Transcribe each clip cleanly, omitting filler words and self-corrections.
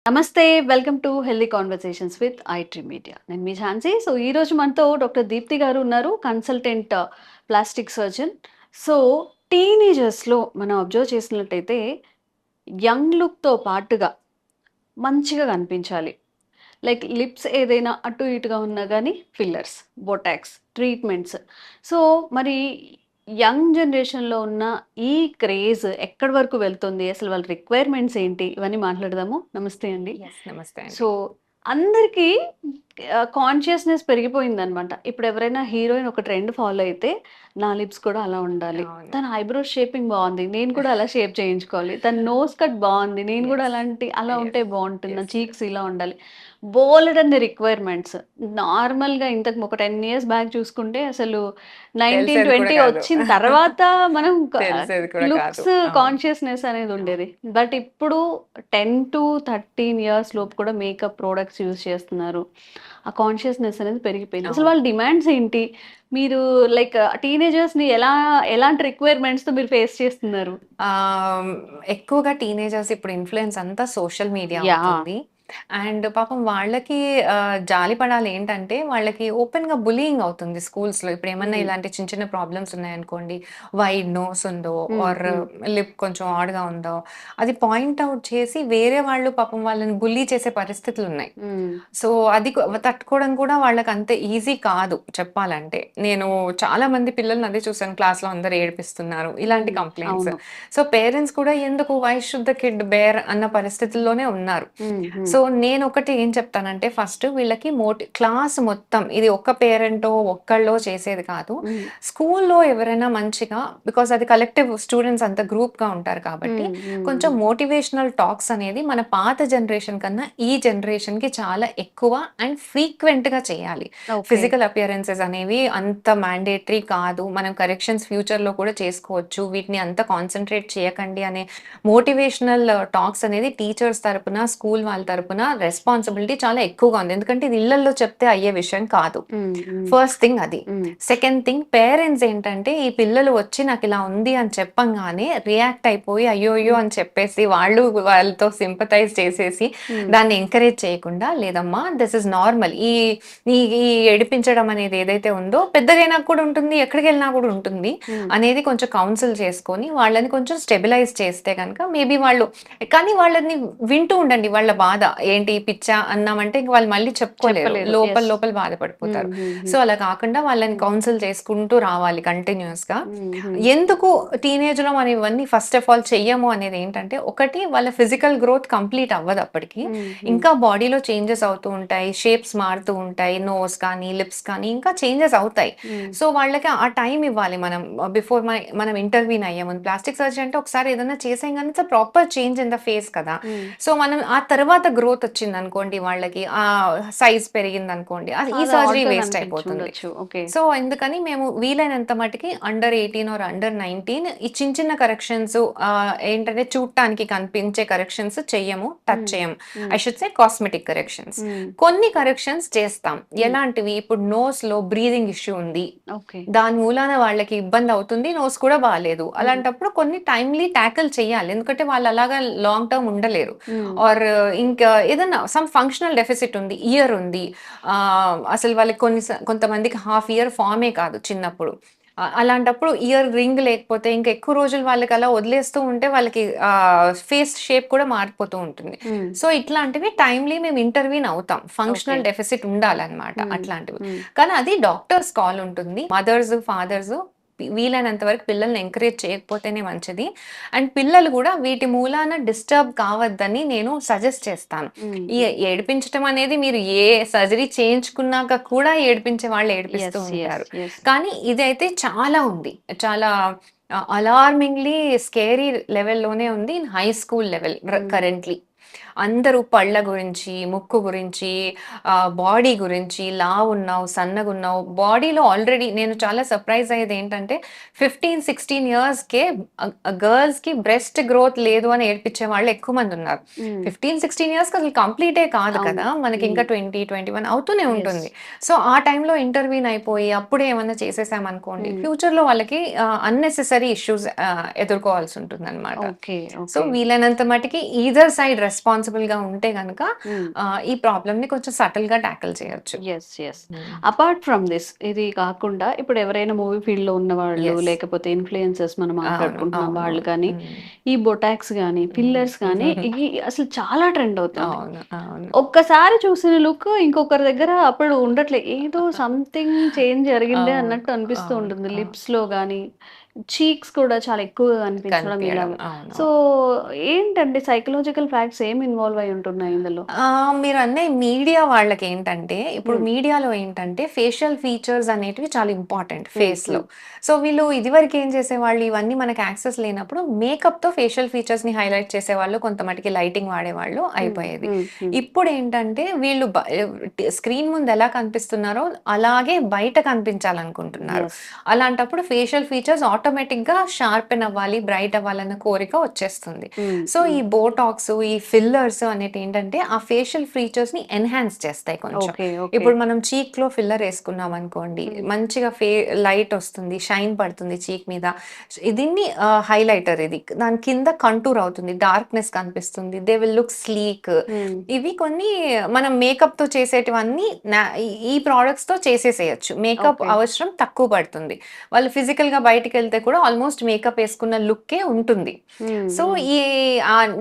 నమస్తే. Welcome to healthy conversations with ఐట్రీ media. నేను మీ ఝాన్సీ. సో, ఈరోజు మనతో డాక్టర్ దీప్తి గారు ఉన్నారు. Consultant plastic surgeon. సో, టీనేజర్స్‌లో మనం అబ్జర్వ్ చేసినట్టయితే యంగ్ లుక్‌తో పాటుగా మంచిగా కనిపించాలి. లైక్ లిప్స్ ఏదైనా అటు ఇటుగా ఉన్నా గానీ ఫిల్లర్స్, బొటాక్స్, ట్రీట్మెంట్స్. సో, మరి యంగ్ జనరేషన్‌లో ఉన్న ఈ క్రేజ్ ఎక్కడి వరకు వెళ్తుంది? అసలు వాళ్ళ రిక్వైర్మెంట్స్ ఏంటి? ఇవన్నీ మాట్లాడదాము. నమస్తే అండి. నమస్తే సో, అండి. అందరికీ కాన్షియస్‌నెస్ పెరిగిపోయిందనమాట. ఇప్పుడెవరైనా హీరోయిన్ ఒక ట్రెండ్ ఫాలో అయితే, నా లిప్స్ కూడా అలా ఉండాలి. అవును. తన ఐబ్రోస్ షేపింగ్ బావుంది. నేను కూడా అలా షేప్ చేయించుకోవాలి. తన నోస్ కట్ బావుంది. నేను కూడా యెస్. అలా ఉంటే యెస్. బావుంటుంది. నా యెస్. చీక్స్ ఇలా ఉండాలి. బోలెడన్ని రిక్వైర్మెంట్స్. నార్మల్‌గా ఇంతకు ఒక 10 ఇయర్స్ బ్యాక్ చూసుకుంటే అసలు 19, తెలిసేది కూడా 20 కాదు. వచ్చిన తర్వాత మనం తెలిసేది కూడా కాదు. లుక్స్ అవును. కాన్షియస్‌నెస్ అనేది ఉండేది. అవును. బట్ ఇప్పుడు 10-13 ఇయర్స్ లోపు కూడా మేకప్ ప్రొడక్ట్స్ యూజ్ చేస్తున్నారు. ఆ కాన్షియస్‌నెస్ అనేది పెరిగిపోయింది. అసలు అవును. వాళ్ళ డిమాండ్స్ ఏంటి? మీరు లైక్ టీనేజర్స్‌ని ఎలాంటి రిక్వైర్మెంట్స్‌తో మీరు ఫేస్ చేస్తున్నారు? ఆహ్, ఎక్కువగా టీనేజర్స్ ఇప్పుడు ఇన్‌ఫ్లూయెన్స్ అంతా సోషల్ మీడియా యాహ్! అవుతుంది. అండ్ పాపం వాళ్ళకి జాలి పడాలి ఏంటంటే, వాళ్ళకి ఓపెన్‌గా బుల్లీయింగ్ అవుతుంది స్కూల్స్‌లో. ఇప్పుడేమన్నా హ్మ్. ఇలాంటి చిన్న చిన్న ప్రాబ్లమ్స్ ఉన్నాయనుకోండి, వైడ్ నోస్ ఉందో హ్మ్. ఆర్ హ్మ్. లిప్ కొంచెం ఆడ్‌గా ఉందో, అది పాయింట్ ఔట్ చేసి వేరే వాళ్ళు పాపం వాళ్ళని బుల్లీ చేసే పరిస్థితులున్నాయి. హ్మ్. సో, అది తట్టుకోవడం కూడా వాళ్ళకంత ఈజీ కాదు చెప్పాలంటే. నేను చాలా మంది పిల్లల్ని అదే చూసాను క్లాస్‌లో అందరూ ఏడిపిస్తున్నారు. ఇలాంటి హ్మ్. కంప్లెయింట్స్. అవును. సో, పేరెంట్స్ కూడా ఎందుకు why should the kid bear అన్న పరిస్థితుల్లోనే ఉన్నారు. హ్మ్. హ్మ్. సో, నేనొకటి ఏం చెప్తానంటే ఫస్ట్ వీళ్ళకి క్లాస్ మొత్తం ఇది ఒక్క పేరెంటో, ఒక్కళ్ళో చేసేది కాదు. హ్మ్. స్కూల్‌లో ఎవరైనా మంచిగా బికాజ్ అది కలెక్టివ్ స్టూడెంట్స్ అంతా గ్రూప్‌గా ఉంటారు కాబట్టి, హ్మ్. హ్మ్. కొంచెం హ్మ్. మోటివేషనల్ టాక్స్ అనేది మన పాత జనరేషన్ కన్నా ఈ జనరేషన్‌కి చాలా ఎక్కువ అండ్ ఫ్రీక్వెంట్‌గా చేయాలి. ఓకే. ఫిజికల్ అపియరెన్సెస్ అనేవి అంత మ్యాండేటరీ కాదు. మనం కరెక్షన్స్ ఫ్యూచర్‌లో కూడా చేసుకోవచ్చు. వీటిని అంత కాన్సంట్రేట్ చేయకండి అనే మోటివేషనల్ టాక్స్ అనేది టీచర్స్ తరపున, స్కూల్ వాళ్ళ తరపున రెస్పాన్సిబిలిటీ చాలా ఎక్కువగా ఉంది. ఎందుకంటే ఇది ఇళ్లల్లో చెప్తే అయ్యే విషయం కాదు. హ్మ్. హ్మ్. ఫస్ట్ థింగ్ అది. హ్మ్. సెకండ్ థింగ్ పేరెంట్స్ ఏంటంటే, ఈ పిల్లలు వచ్చి నాకిలా ఉంది అని చెప్పంగానే రియాక్ట్ అయిపోయి అయ్యోయ్యో! హ్మ్. అని చెప్పేసి వాళ్ళు వాళ్ళతో సింపథైజ్ చేసేసి హ్మ్. దాన్ని ఎంకరేజ్ చేయకుండా, లేదమ్మా దిస్ ఇస్ నార్మల్. ఈ ఈ ఈ ఏడిపించడం అనేది ఏదైతే ఉందో పెద్దగైనాక కూడా ఉంటుంది. ఎక్కడికెళ్ళినా కూడా ఉంటుంది. హ్మ్. అనేది కొంచెం కౌన్సిల్ చేసుకొని వాళ్ళని కొంచెం స్టెబిలైజ్ చేస్తే గనక మేబీ వాళ్ళు కానీ వాళ్ళని వింటూ ఉండండి వాళ్ళ బాధ. ఏంటి పిచ్చా అన్నామంటే ఇంక వాళ్ళు మళ్ళీ చెప్పుకోలేరు. చెప్పలేరు. లోపల యెస్. లోపల హ్మ్. బాధపడిపోతారు. హ్మ్. సో, హ్మ్. అలా కాకుండా వాళ్ళని హ్మ్. కౌన్సిల్ చేసుకుంటూ రావాలి కంటిన్యూయస్‌గా. హ్మ్. హ్మ్. ఎందుకు టీనేజ్‌లో మనం ఇవన్నీ ఫస్ట్ ఆఫ్ ఆల్ చెయ్యము అనేదేంటంటే, ఒకటి వాళ్ళ ఫిజికల్ గ్రోత్ కంప్లీట్ అవ్వదప్పటికి. హ్మ్. హ్మ్. ఇంకా బాడీలో చేంజెస్ అవుతూ ఉంటాయి. షేప్స్ మారుతూ ఉంటాయి. నోస్ కానీ, లిప్స్ కానీ ఇంకా చేంజెస్ అవుతాయి. హ్మ్. సో, వాళ్ళకి ఆ టైమ్ ఇవ్వాలి మనం. బిఫోర్ మనం ఇంటర్వ్యూన్ అయ్యే ముందు. ప్లాస్టిక్ సర్జరీ అంటే ఒకసారి ఏదైనా చేసేయంగానే it's proper change in the face కదా! హ్మ్. సో, మనం ఆ తర్వాత గ్రోత్ వచ్చిందనుకోండి వాళ్ళకి, సైజ్ పెరిగిందనుకోండి, అది ఈ అలా సర్జరీ ఆడ్‌గా వేస్ట్ అయిపోతుంది. కనిపించుండొచ్చు. ఓకే. సో, ఎందుకని మేము వీలైనంత మటికి అండర్ 18 ఆర్ అండర్ 19 ఈ చిన్న చిన్న కరెక్షన్స్ ఏంటంటే చూడటానికి కనిపించే కరెక్షన్స్ చెయ్యము. టచ్ హ్మ్. చేయము. హ్మ్. I should say cosmetic corrections. హ్మ్. కొన్ని కరెక్షన్స్ చేస్తాం. హ్మ్. ఎలాంటివి? ఇప్పుడు నోస్‌లో బ్రీతింగ్ ఇష్యూ ఉంది. ఓకే. దాని మూలాన వాళ్ళకి ఇబ్బందవుతుంది. నోస్ కూడా బాలేదు. హ్మ్. అలాంటప్పుడు కొన్ని టైమ్‌లీ టాకిల్ చేయాలి. ఎందుకంటే వాళ్ళు అలాగా లాంగ్ టర్మ్ ఉండలేరు. హ్మ్. ఆర్ ఇంకా ఏదన్నా సమ్ ఫంక్షనల్ డెఫిసిట్ ఉంది. ఇయర్ ఉంది. అసలు వాళ్ళకి కొంతమందికి హాఫ్ ఇయర్ ఫార్మే కాదు చిన్నప్పుడు. అలాంటప్పుడు ఇయర్ రింగ్ లేకపోతే ఇంకా ఎక్కువ రోజులు వాళ్ళకి అలా వదిలేస్తూ ఉంటే వాళ్ళకి ఫేస్ షేప్ కూడా మారిపోతూ ఉంటుంది. హ్మ్. సో, ఇట్లాంటివి టైమ్‌లీ మేము ఇంటర్‌వీన్ అవుతాం. ఓకే. ఫంక్షనల్ డెఫిసిట్ ఉండాలన్నమాట హ్మ్. అట్లాంటివి. హ్మ్. కానీ అది డాక్టర్స్ కాల్ ఉంటుంది. మదర్స్, ఫాదర్స్ వీలైనంత వరకు పిల్లల్ని ఎంకరేజ్ చేయకపోతేనే మంచిది. అండ్ పిల్లలు గూడా వీటి మూలాన డిస్టర్బ్ కావద్దని నేను సజెస్ట్ చేస్తాను. హ్మ్. ఈ ఏడిపించటం అనేది మీరు ఏ సర్జరీ చేయించుకున్నాక కూడా ఏడిపించే వాళ్ళు ఏడిపిస్తూ యెస్. యెస్. ఉంటారు. యెస్. కానీ ఇదైతే చాలా ఉంది. చాలా అలార్మింగ్‌లీ స్కేరీ లెవెల్‌లోనే ఉంది. ఇన్ హై స్కూల్ లెవెల్ హ్మ్. కరెంట్‌లీ. అందరూ పళ్ళ గురించి, ముక్కు గురించి, బాడీ గురించి, లావున్నావు, సన్నగున్నావు, బాడీలో ఆల్రెడీ నేను చాలా సర్ప్రైజ్ అయ్యేదేంటంటే 15, 16 ఇయర్స్‌కే గర్ల్స్‌కి బ్రెస్ట్ గ్రోత్ లేదు అని ఏడ్పించే వాళ్ళు ఎక్కువ మందున్నారు. హ్మ్. 15, 16 ఇయర్స్‌కి అసలు కంప్లీటే కాదు అవును. కదా! మనకి హ్మ్. ఇంకా 20, 21 అవుతూనే యెస్. ఉంటుంది. సో, ఆ టైంలో ఇంటర్‌వ్యూన్ అయిపోయి అప్పుడే ఏమన్నా చేసేసామనుకోండి, హ్మ్. ఫ్యూచర్‌లో వాళ్ళకి అన్నెసెసరీ ఇష్యూస్ ఎదుర్కోవాల్సి ఉంటుందన్నమాట. ఓకే. So, okay. వీలైనంత మటికి ఈథర్ సైడ్ రెస్పాన్సిబుల్‌గా ఉంటే గనక హ్మ్. ఈ ప్రాబ్లమ్‌ని కొంచెం సటిల్‌గా టాకిల్ చేయొచ్చు. Yes. Yes. Apart from this ఇది కాకుండా ఇప్పుడు ఎవరైనా మూవీ ఫీల్డ్‌లో ఉన్నవాళ్ళు, యెస్. లేకపోతే ఇన్‌ఫ్లుయెన్సర్స్ మనం అవును. మాట్లాడుకుంటున్న అవును. వాళ్ళు కానీ, హ్మ్. ఈ బొటాక్స్ గానీ, ఫిల్లర్స్ గానీ ఇయి అసలు చాలా ట్రెండ్ అవుతుంది. అవును. అవును. ఒక్కసారి చూసిన లుక్ ఇంకొకరి దగ్గర అప్పుడు ఉండట్లే. ఏదో సంథింగ్ చేంజ్ జరిగిందే అవును. అన్నట్టు అనిపిస్తూ అవును. ఉంటుంది. అవును. లిప్స్‌లో గానీ, చీక్స్ కూడా చాలా ఎక్కువగా కనిపించడం కనిపియడం. ఇలాగా. అవును. సో, ఏంటండి సైకలాజికల్ ఫ్యాక్ట్స్ ఏం ఇన్వాల్వ్ అయ్యి ఉంటున్నాయి ఇందులో? మీరనే మీడియా వాళ్ళకేంటంటే, ఇప్పుడు హ్మ్. మీడియాలో ఏంటంటే, ఫేషియల్ ఫీచర్స్ అనేటివి చాలా ఇంపార్టెంట్ హ్మ్. ఫేస్‌లో. హ్మ్. సో, వీళ్ళు ఇదివరకు ఏం చేసేవాళ్ళు, ఇవన్నీ మనకు యాక్సెస్ లేనప్పుడు మేకప్‌తో ఫేషియల్ ఫీచర్స్‌ని హైలైట్ చేసేవాళ్ళు, కొంత మటికి లైటింగ్ వాడేవాళ్ళు, హ్మ్. అయిపోయేది. హ్మ్. హ్మ్. ఇప్పుడేంటంటే, వీళ్ళు స్క్రీన్ ముందు ఎలా కనిపిస్తున్నారో, అలాగే బయట కనిపించాలనుకుంటున్నారు. యెస్. అలాంటప్పుడు ఫేషియల్ ఫీచర్స్ ఆటోమేటిక్‌గా షార్పెన్ అవ్వాలి, బ్రైట్ అవ్వాలన్న కోరిక వచ్చేస్తుంది. హ్మ్. సో, హ్మ్. ఈ బోటాక్స్, ఈ ఫిల్లర్స్ అనేటేంటంటే, ఆ ఫేషియల్ ఫీచర్స్‌ని ఎన్హాన్స్ చేస్తాయి కొంచెం. ఓకే. ఓకే. ఇప్పుడు మనం చీక్‌లో ఫిల్లర్ ఏసుకున్నామనుకోండి, హ్మ్. మంచిగా లైట్ ఒస్తుంది, షైన్ పడుతుంది చీక్ మీద. దీన్ని హైలైటర్ ఇది. దాని కింద కంటూర్ అవుతుంది. డార్క్‌నెస్ కనిపిస్తుంది. They will look sleek. Hmm. ఇవి కొన్ని మనం మేకప్‌తో చేసేటివన్నీ ఈ ప్రొడక్ట్స్‌తో చేసేసేయొచ్చు. Makeup okay. అవసరం తక్కువ పడుతుంది. వాళ్ళు ఫిజికల్‌గా బయటికెళ్తే కూడా ఆల్‌మోస్ట్ మేకప్ ఏసుకున్న లుక్కే ఉంటుంది. హ్మ్. సో, హ్మ్. ఈ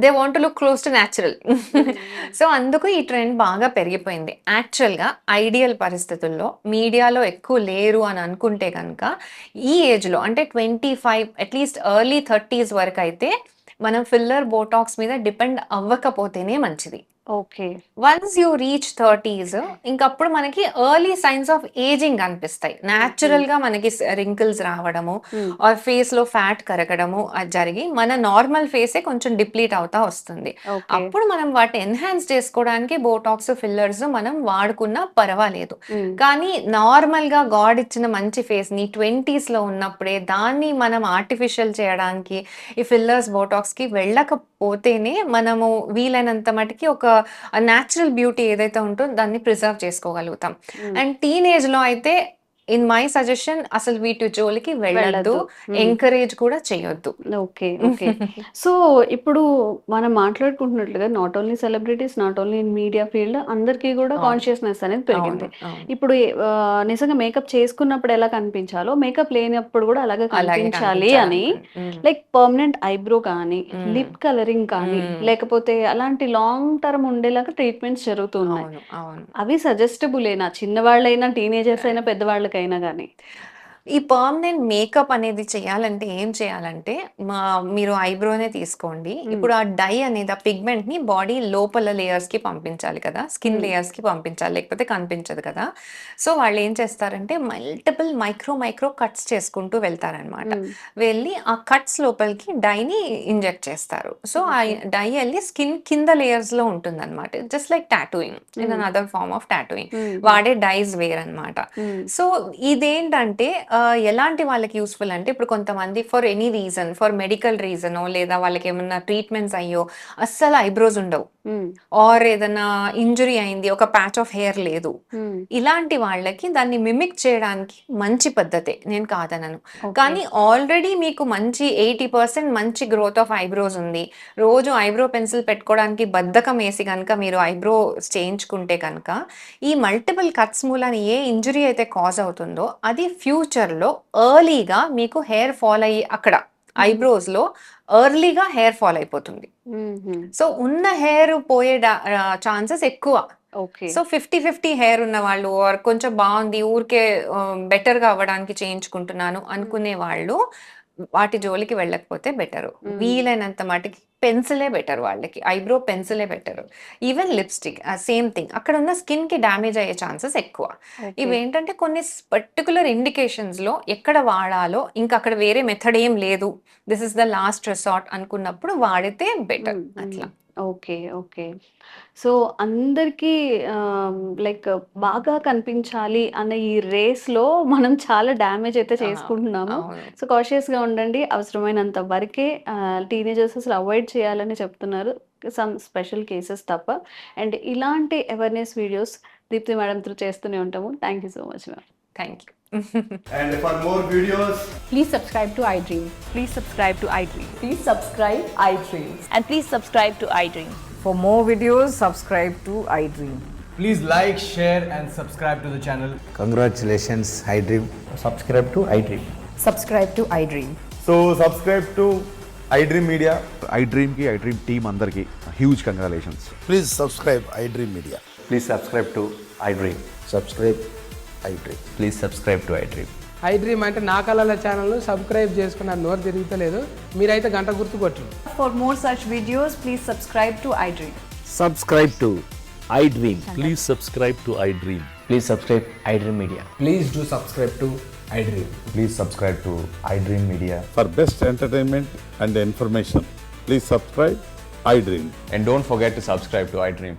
they want to look close to natural. హ్మ్. హ్మ్. సో, అందుకు ఈ ట్రెండ్ బాగా పెరిగిపోయింది. యాక్చువల్‌గా ఐడియల్ పరిస్థితుల్లో మీడియాలో ఎక్కువ లేరు అని అనుకుంటే గనక, ఈ ఏజ్‌లో అంటే 25 అట్‌లీస్ట్ ఎర్లీ 30స్ వరకైతే మనం ఫిల్లర్, బోటాక్స్ మీద డిపెండ్ అవ్వకపోతేనే మంచిది. ఓకే. వన్స్ యూ రీచ్ 30స్ ఇంకప్పుడు మనకి ఎర్లీ సైన్స్ ఆఫ్ ఏజింగ్ కనిపిస్తాయి. హ్మ్. హ్మ్. నేచురల్‌గా మనకి రింకిల్స్ రావడము, హ్మ్. ఆర్ ఫేస్‌లో ఫ్యాట్ కరగడము అది జరిగి, మన నార్మల్ ఫేసే కొంచెం డిప్లీట్ అవుతా వస్తుంది. ఓకే. అప్పుడు మనం వాటిని ఎన్హాన్స్ చేసుకోవడానికి బోటాక్స్, ఫిల్లర్స్ మనం వాడుకున్నా పర్వాలేదు. హ్మ్. కానీ నార్మల్‌గా గాడ్ ఇచ్చిన మంచి ఫేస్‌ని 20స్‌లో ఉన్నప్పుడే దాన్ని మనం ఆర్టిఫిషియల్ చేయడానికి ఈ ఫిల్లర్స్, బోటాక్స్‌కి వెళ్ళకపోతేనే మనము వీలైనంత మటికి ఒక నేచురల్ బ్యూటీ ఏదైతే ఉంటుందో దాన్ని ప్రిజర్వ్ చేసుకోగలుగుతాం. హ్మ్. అండ్ టీనేజ్‌లో అయితే ఇన్ మై సజెషన్ అసలు వీటి జోలికి వెళ్ళొద్దు. వెళ్ళొద్దు. హ్మ్. ఎంకరేజ్ కూడా చేయొద్దు. ఓకే. ఓకే. సో, ఇప్పుడు మనం మాట్లాడుకుంటున్నట్లుగా not only celebrities, not only in media field అందరికీ గూడా అవును. కాన్షియస్‌నెస్ అనేది అవును. పెరిగింది. అవును. ఇప్పుడు నిజంగా మేకప్ చేసుకున్నప్పుడు ఎలా కనిపించాలో, మేకప్ లేనప్పుడు గూడా అలాగే అలాగే కనిపించాలి అని కనిపించాలనుకోండి. హ్మ్. లైక్ పర్మనెంట్ ఐబ్రో కానీ, హ్మ్. లిప్ కలరింగ్ కానీ, హ్మ్. లేకపోతే అలాంటి లాంగ్ టర్మ్ ఉండేలాగా ట్రీట్మెంట్స్ జరుగుతూ ఉన్నాయి. అవును. అవును. అవి సజెస్టబులేనా? చిన్నవాళ్ళైనా, టీనేజర్స్ అయినా, పెద్దవాళ్ళకైనా గాని? ఈ పర్మనెంట్ మేకప్ అనేది చేయాలంటే ఏం చేయాలంటే, మీరు ఐబ్రోనే తీసుకోండి. హ్మ్. ఇప్పుడు ఆ డై అనేది ఆ పిగ్మెంట్‌ని బాడీ లోపల లేయర్స్‌కి పంపించాలి కదా! స్కిన్ హ్మ్. లేయర్స్‌కి పంపించాలి. లేకపోతే కనిపించదు కదా! సో, వాళ్ళేం చేస్తారంటే మల్టిపుల్ మైక్రో కట్స్ చేసుకుంటూ వెళ్తారనమాట. హ్మ్. వెళ్ళి ఆ కట్స్ లోపలికి డైని ఇంజెక్ట్ చేస్తారు. సో, ఆ ఓకే. డై ఎళ్లి స్కిన్ కింద లేయర్స్‌లో ఉంటుందనమాట. Just like tattooing. In hmm. Another form of tattooing. Hmm. Hmm. వాడే డైస్ వేరనమాట. హ్మ్. సో, ఇదేంటంటే ఎలాంటి వాళ్ళకి యూజ్‌ఫుల్ అంటే, ఇప్పుడు కొంతమంది for any reason, for medical రీజనో లేదా వాళ్ళకేమన్నా ట్రీట్మెంట్స్ అయ్యో అస్సలు ఐబ్రోస్ ఉండవు. హ్మ్. ఆర్ ఏదన్నా ఇంజ్యూరీ అయింది. ఒక ప్యాచ్ ఆఫ్ హెయిర్ లేదు. హ్మ్. ఇలాంటి వాళ్ళకి దాన్ని మిమిక్ చేయడానికి మంచి పద్ధతే. నేను కాదనను. ఓకే. కానీ ఆల్రెడీ మీకు మంచి 80% మంచి గ్రోత్ ఆఫ్ ఐబ్రోస్ ఉంది. రోజు ఐబ్రో పెన్సిల్ పెట్టుకోవడానికి బద్ధకమేసి గనక మీరు ఐబ్రోస్ చేయించుకుంటే గనక, ఈ మల్టిపుల్ కట్స్ మూలాన ఏ ఇంజ్యూరీ అయితే కాజ్ అవుతుందో, అది ఫ్యూచర్‌లో ఎర్లీగా మీకు హెయిర్ ఫాల్ అయ్యి అక్కడ హ్మ్. ఐబ్రోస్‌లో ఎర్లీగా హెయిర్ ఫాల్ అయిపోతుంది. హుహు. సో, ఉన్న హెయిర్ పోయే ఛాన్సెస్ ఎక్కువ. ఓకే. సో, 50 హెయిర్ ఉన్నవాళ్ళు ఆర్ కొంచెం బావుంది ఊరికే బెటర్‌గా అవ్వడానికి చేయించుకుంటున్నాను హ్మ్. అనుకునే వాళ్ళు వాటి జోలికి వెళ్ళకపోతే బెటరు. హ్మ్. వీలైనంత మటికి పెన్సిలే బెటర్ వాళ్ళకి. ఐబ్రో పెన్సిలే better. Even lipstick same thing. అక్కడున్న స్కిన్‌కి డ్యామేజ్ అయ్యే ఛాన్సెస్ ఎక్కువ. ఓకే. ఇవేంటంటే కొన్ని పర్టిక్యులర్ ఇండికేషన్స్‌లో ఎక్కడ వాడాలో ఇంక అక్కడ వేరే మెథడ్ ఏం లేదు. This is the last resort అనుకున్నప్పుడు వాడితే బెటర్ హ్మ్. హ్మ్. అట్లా. ఓకే. ఓకే. సో, అందరికీ లైక్ బాగా కనిపించాలి అన్న ఈ రేస్‌లో మనం చాలా డ్యామేజ్ అయితే ఆ! చేసుకుంటున్నాము. అవును. సో, కాషియస్‌గా ఉండండి. అవసరమైనంత వరకే టీనేజర్స్ అసలు అవాయిడ్ చేయాలని చెప్తున్నారు. సమ్ స్పెషల్ కేసెస్ తప్ప. అండ్ ఇలాంటి అవేర్‌నెస్ వీడియోస్ దీప్తి మేడంతో చేస్తూనే ఉంటాము. Thank you so much ma'am. Thank you. And for more videos, Please subscribe to iDream. Please subscribe to iDream. Please subscribe iDream. And please subscribe to iDream. For more videos, subscribe to iDream. please like, share, and subscribe to the channel. Congratulations, iDream. Subscribe to iDream. Subscribe to iDream. So subscribe to iDream Media. iDream की iDream team अंदर की huge congratulations. Please subscribe iDream Media. Please subscribe to iDream. Subscribe iDream. Please subscribe to iDream. I dream అంటే నా కళల ఛానల్ను subscribe చేసుకున్న నోరు తిరుగుతలేదు మీరైతే గంట గుర్తు కొట్టు For more such videos, please subscribe to iDream. Subscribe to iDream. Please subscribe to iDream. Please subscribe iDream Media. Please do subscribe to I dream Please subscribe to iDream Media. For best entertainment and information, please subscribe iDream. And don't forget to subscribe to iDream.